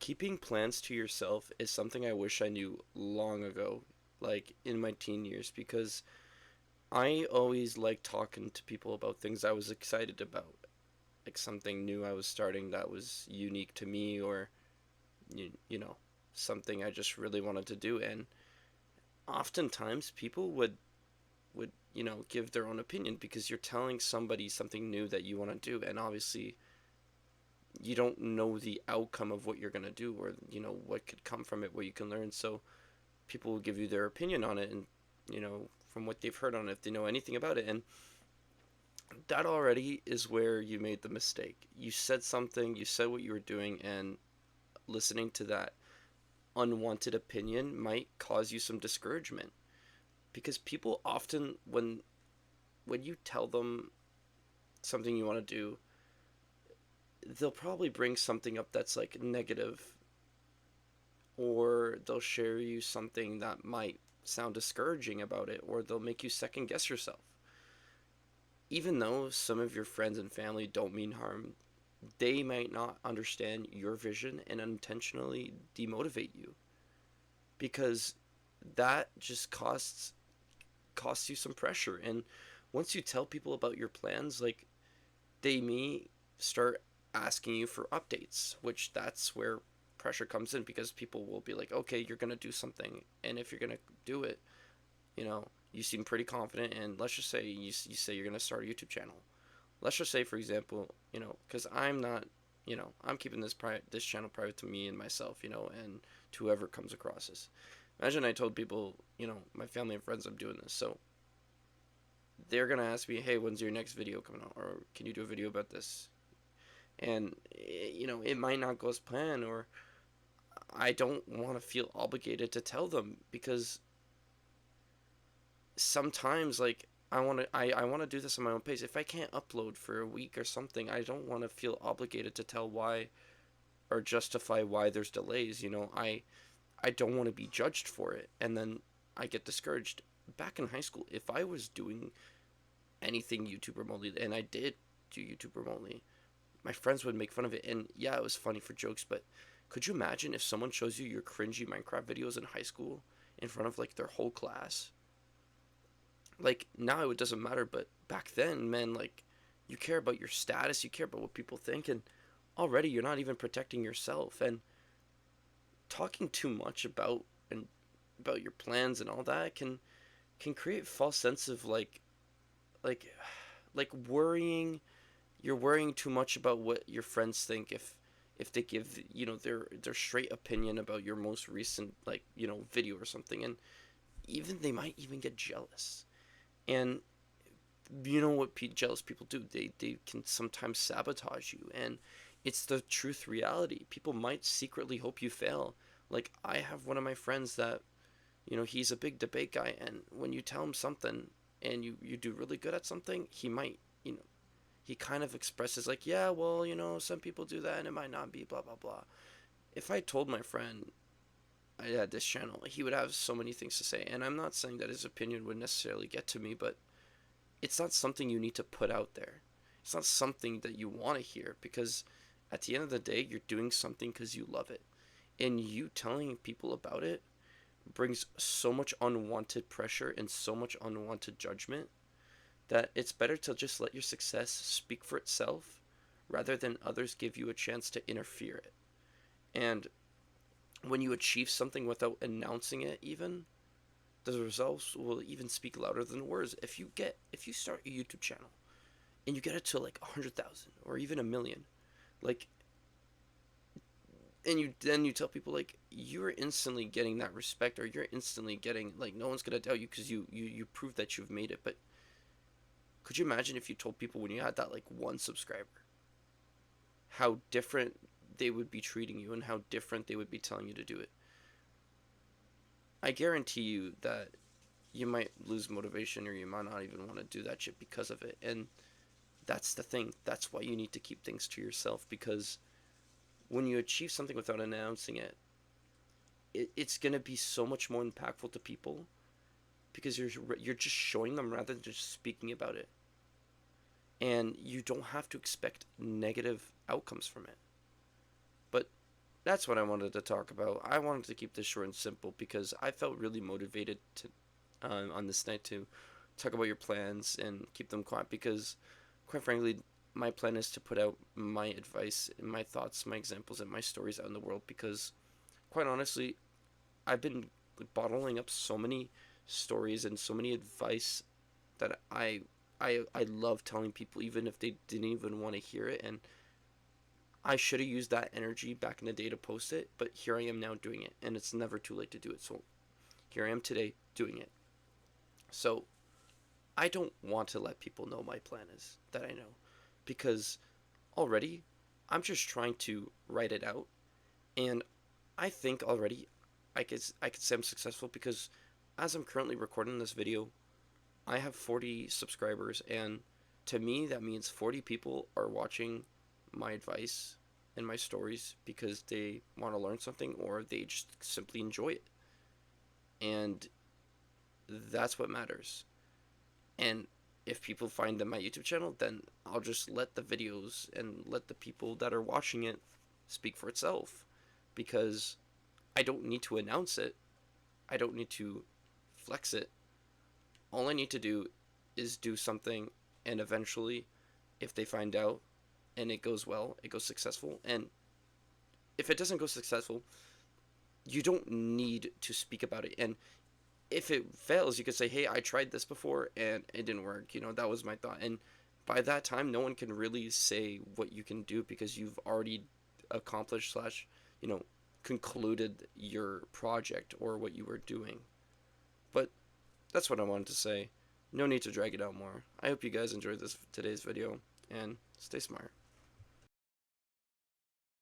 Keeping plans to yourself is something I wish I knew long ago, like in my teen years, because I always liked talking to people about things I was excited about, like something new I was starting that was unique to me, or you know, something I just really wanted to do. And oftentimes people would give their own opinion because you're telling somebody something new that you want to do, and obviously you don't know the outcome of what you're going to do, or what could come from it, what you can learn. So people will give you their opinion on it, and from what they've heard on it, if they know anything about it. And that already is where you made the mistake. You said something, you said what you were doing, and listening to that unwanted opinion might cause you some discouragement, because people often, when you tell them something you want to do, they'll probably bring something up that's like negative, or they'll share you something that might sound discouraging about it, or they'll make you second guess yourself. Even though some of your friends and family don't mean harm, they might not understand your vision and unintentionally demotivate you, because that just costs you some pressure. And once you tell people about your plans, like, they may start asking you for updates, which that's where pressure comes in, because people will be like, okay, you're going to do something, and if you're going to do it, you seem pretty confident, and let's just say you say you're going to start a YouTube channel. Let's just say, for example, because I'm not, I'm keeping this channel private to me and myself, and to whoever comes across this. Imagine I told people, my family and friends, I'm doing this. So they're going to ask me, hey, when's your next video coming out? Or can you do a video about this? And, it might not go as planned, or I don't want to feel obligated to tell them, because sometimes, like, I want to do this on my own pace. If I can't upload for a week or something, I don't want to feel obligated to tell why, or justify why there's delays. I don't want to be judged for it, and then I get discouraged. Back in high school, if I was doing anything YouTube remotely, and I did do YouTube remotely, my friends would make fun of it. And yeah, it was funny for jokes, but could you imagine if someone shows you your cringy Minecraft videos in high school in front of like their whole class? Like, now it doesn't matter, but back then, man, like, you care about your status, you care about what people think, and already you're not even protecting yourself. And talking too much about your plans and all that can create false sense of like like worrying. You're worrying too much about what your friends think, if they give their straight opinion about your most recent, like, video or something. And even they might even get jealous. And you know what jealous people do, they can sometimes sabotage you. And it's the truth reality. People might secretly hope you fail. Like, I have one of my friends that, he's a big debate guy, and when you tell him something and you do really good at something, he might, he kind of expresses like, yeah, well, some people do that and it might not be blah blah blah. If I told my friend I had this channel, he would have so many things to say. And I'm not saying that his opinion would necessarily get to me, but it's not something you need to put out there. It's not something that you want to hear, because at the end of the day, you're doing something because you love it. And you telling people about it brings so much unwanted pressure and so much unwanted judgment, that it's better to just let your success speak for itself, rather than others give you a chance to interfere it. And when you achieve something without announcing it, even, the results will even speak louder than words. If you start a YouTube channel and you get it to like 100,000 or even a million, like, and you tell people, like, you're instantly getting that respect, or you're instantly getting, like, no one's gonna doubt you because you prove that you've made it. But could you imagine if you told people when you had that, like, one subscriber, how different they would be treating you and how different they would be telling you to do it? I guarantee you that you might lose motivation, or you might not even want to do that shit because of it. And that's the thing. That's why you need to keep things to yourself, because when you achieve something without announcing it, it's going to be so much more impactful to people, because you're just showing them rather than just speaking about it. And you don't have to expect negative outcomes from it. But that's what I wanted to talk about. I wanted to keep this short and simple because I felt really motivated to on this night to talk about your plans and keep them quiet because, quite frankly, my plan is to put out my advice and my thoughts, my examples, and my stories out in the world because, quite honestly, I've been bottling up so many stories and so many advice that I love telling people even if they didn't even want to hear it, and I should have used that energy back in the day to post it, but here I am now doing it, and it's never too late to do it. So here I am today doing it. So I don't want to let people know my plan is that I know because already I'm just trying to write it out, and I think already I could say I'm successful because as I'm currently recording this video, I have 40 subscribers, and to me that means 40 people are watching my advice and my stories because they want to learn something or they just simply enjoy it. And that's what matters. And if people find my YouTube channel, then I'll just let the videos and let the people that are watching it speak for itself because I don't need to announce it. I don't need to flex it. All I need to do is do something, and eventually, if they find out and it goes well, it goes successful. And if it doesn't go successful, you don't need to speak about it. And if it fails, you could say, "Hey, I tried this before and it didn't work." That was my thought. And by that time, no one can really say what you can do because you've already accomplished slash, you know, concluded your project or what you were doing. But that's what I wanted to say. No need to drag it out more. I hope you guys enjoyed this today's video and stay smart.